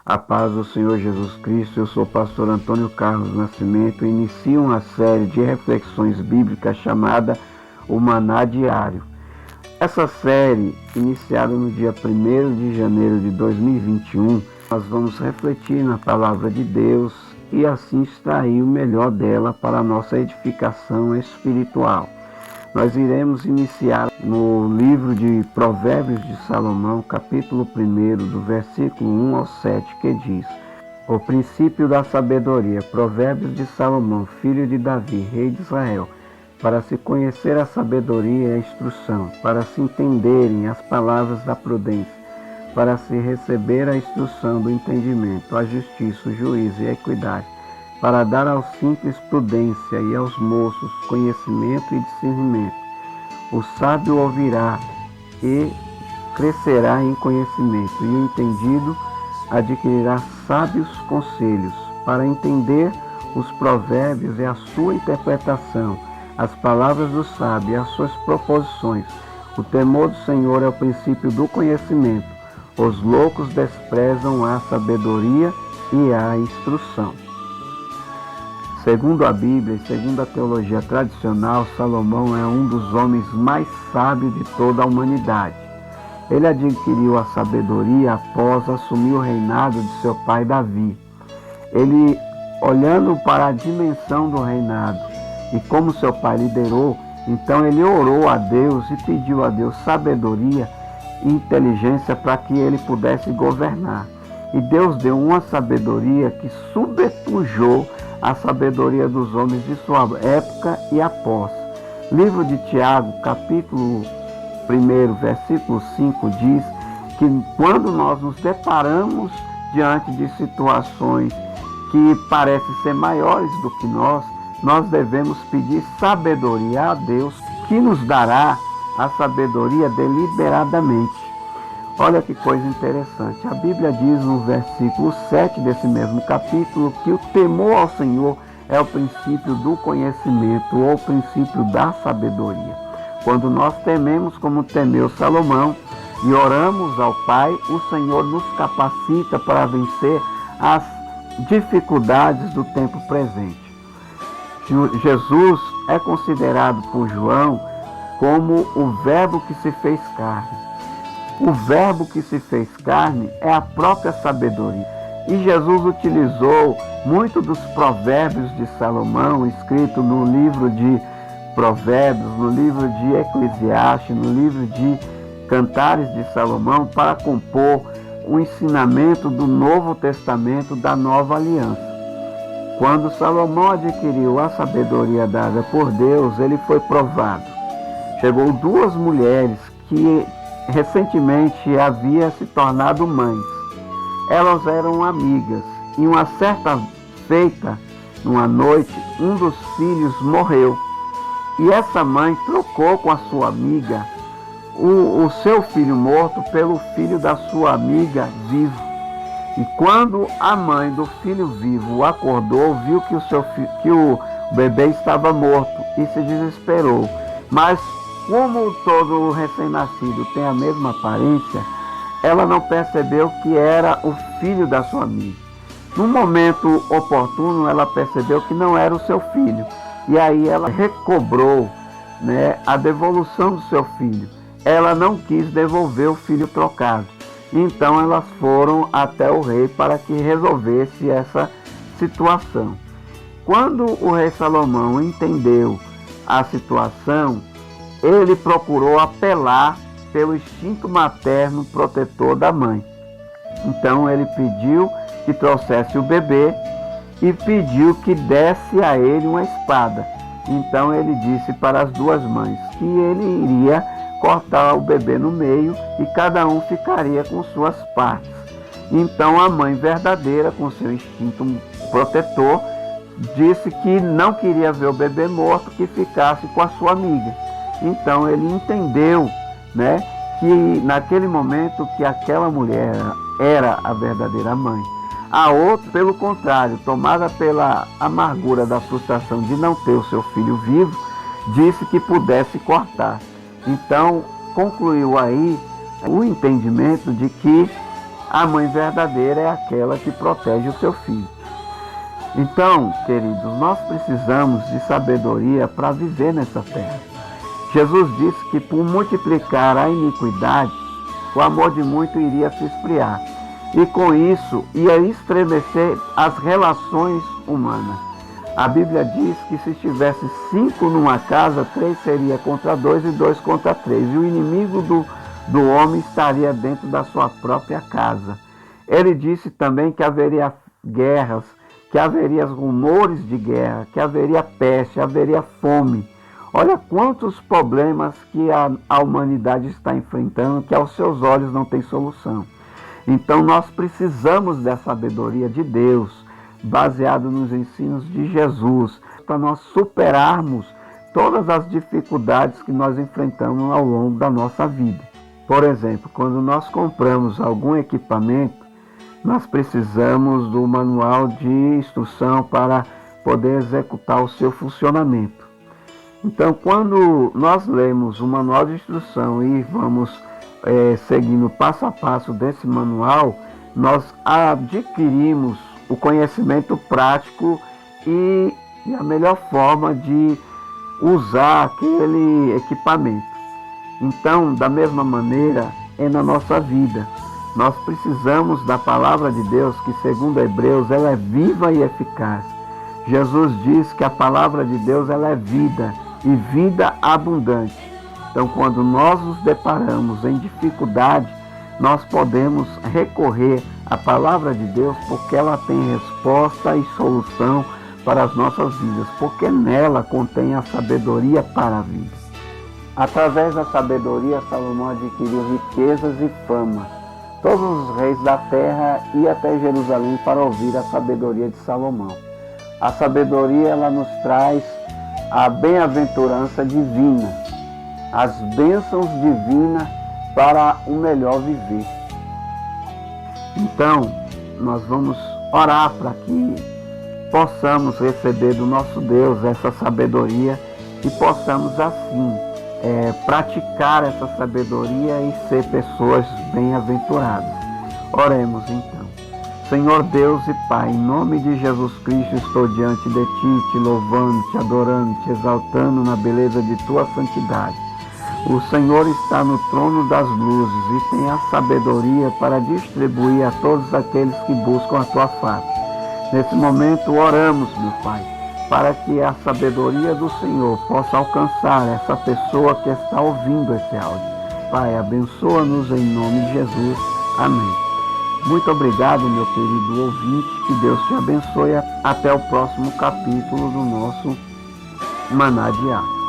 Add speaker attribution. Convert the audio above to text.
Speaker 1: A paz do Senhor Jesus Cristo. Eu sou o pastor Antônio Carlos Nascimento e inicio uma série de reflexões bíblicas chamada O Maná Diário. Essa série, iniciada no dia 1º de janeiro de 2021, nós vamos refletir na palavra de Deus e assim extrair o melhor dela para a nossa edificação espiritual. Nós iremos iniciar no livro de Provérbios de Salomão, capítulo 1, do versículo 1 ao 7, que diz: O princípio da sabedoria, Provérbios de Salomão, filho de Davi, rei de Israel, para se conhecer a sabedoria e a instrução, para se entenderem as palavras da prudência, para se receber a instrução do entendimento, a justiça, o juízo e a equidade, para dar aos simples prudência e aos moços conhecimento e discernimento. O sábio ouvirá e crescerá em conhecimento, e o entendido adquirirá sábios conselhos, para entender os provérbios e a sua interpretação, as palavras do sábio e as suas proposições. O temor do Senhor é o princípio do conhecimento. Os loucos desprezam a sabedoria e a instrução. Segundo a Bíblia e segundo a teologia tradicional, Salomão é um dos homens mais sábios de toda a humanidade. Ele adquiriu a sabedoria após assumir o reinado de seu pai Davi. Ele, olhando para a dimensão do reinado e como seu pai liderou, então ele orou a Deus e pediu a Deus sabedoria e inteligência para que ele pudesse governar. E Deus deu uma sabedoria que sobrepujou a sabedoria dos homens de sua época e após. Livro de Tiago, capítulo 1, versículo 5, diz que quando nós nos deparamos diante de situações que parecem ser maiores do que nós devemos pedir sabedoria a Deus, que nos dará a sabedoria deliberadamente. Olha que coisa interessante. A Bíblia diz no versículo 7 desse mesmo capítulo que o temor ao Senhor é o princípio do conhecimento ou o princípio da sabedoria. Quando nós tememos como temeu Salomão e oramos ao Pai, o Senhor nos capacita para vencer as dificuldades do tempo presente. Jesus é considerado por João como o Verbo que se fez carne. O Verbo que se fez carne é a própria sabedoria. E Jesus utilizou muito dos provérbios de Salomão, escrito no livro de Provérbios, no livro de Eclesiastes, no livro de Cantares de Salomão, para compor o ensinamento do Novo Testamento, da Nova Aliança. Quando Salomão adquiriu a sabedoria dada por Deus, ele foi provado. Chegou duas mulheres que recentemente havia se tornado mães. Elas eram amigas e uma certa feita, numa noite, um dos filhos morreu. E essa mãe trocou com a sua amiga o seu filho morto pelo filho da sua amiga vivo. E quando a mãe do filho vivo acordou, viu que o bebê estava morto e se desesperou. Mas como todo recém-nascido tem a mesma aparência, ela não percebeu que era o filho da sua amiga. No momento oportuno, ela percebeu que não era o seu filho. E aí ela recobrou, a devolução do seu filho. Ela não quis devolver o filho trocado. Então elas foram até o rei para que resolvesse essa situação. Quando o rei Salomão entendeu a situação, ele procurou apelar pelo instinto materno protetor da mãe. Então ele pediu que trouxesse o bebê e pediu que desse a ele uma espada. Então ele disse para as duas mães que ele iria cortar o bebê no meio e cada um ficaria com suas partes. Então a mãe verdadeira, com seu instinto protetor, disse que não queria ver o bebê morto, que ficasse com a sua amiga. Então ele entendeu, que naquele momento que aquela mulher era a verdadeira mãe. A outra, pelo contrário, tomada pela amargura da frustração de não ter o seu filho vivo, disse que pudesse cortar. Então concluiu aí o entendimento de que A mãe verdadeira é aquela que protege o seu filho. Então, queridos, nós precisamos de sabedoria para viver nessa terra. Jesus disse que por multiplicar a iniquidade, o amor de muito iria se esfriar. E com isso ia estremecer as relações humanas. A Bíblia diz que se estivesse 5 numa casa, 3 seria contra 2 e 2 contra 3. E o inimigo do homem estaria dentro da sua própria casa. Ele disse também que haveria guerras, que haveria rumores de guerra, que haveria peste, haveria fome. Olha quantos problemas que a humanidade está enfrentando, que aos seus olhos não tem solução. Então nós precisamos da sabedoria de Deus, baseado nos ensinos de Jesus, para nós superarmos todas as dificuldades que nós enfrentamos ao longo da nossa vida. Por exemplo, quando nós compramos algum equipamento, nós precisamos do manual de instrução para poder executar o seu funcionamento. Então, quando nós lemos o manual de instrução e vamos seguindo passo a passo desse manual, nós adquirimos o conhecimento prático e a melhor forma de usar aquele equipamento. Então, da mesma maneira, é na nossa vida. Nós precisamos da palavra de Deus, que segundo Hebreus, ela é viva e eficaz. Jesus diz que a palavra de Deus ela é vida e vida abundante. Então, quando nós nos deparamos em dificuldade, nós podemos recorrer à palavra de Deus, porque ela tem resposta e solução para as nossas vidas, porque nela contém a sabedoria para a vida. Através da sabedoria, Salomão adquiriu riquezas e fama. Todos os reis da terra iam até Jerusalém para ouvir a sabedoria de Salomão. A sabedoria ela nos traz a bem-aventurança divina, as bênçãos divinas para o melhor viver. Então, nós vamos orar para que possamos receber do nosso Deus essa sabedoria e possamos assim praticar essa sabedoria e ser pessoas bem-aventuradas. Oremos então. Senhor Deus e Pai, em nome de Jesus Cristo estou diante de Ti, Te louvando, Te adorando, Te exaltando na beleza de Tua santidade. O Senhor está no trono das luzes e tem a sabedoria para distribuir a todos aqueles que buscam a Tua face. Nesse momento oramos, meu Pai, para que a sabedoria do Senhor possa alcançar essa pessoa que está ouvindo esse áudio. Pai, abençoa-nos em nome de Jesus. Amém. Muito obrigado, meu querido ouvinte. Que Deus te abençoe. Até o próximo capítulo do nosso Maná Diário.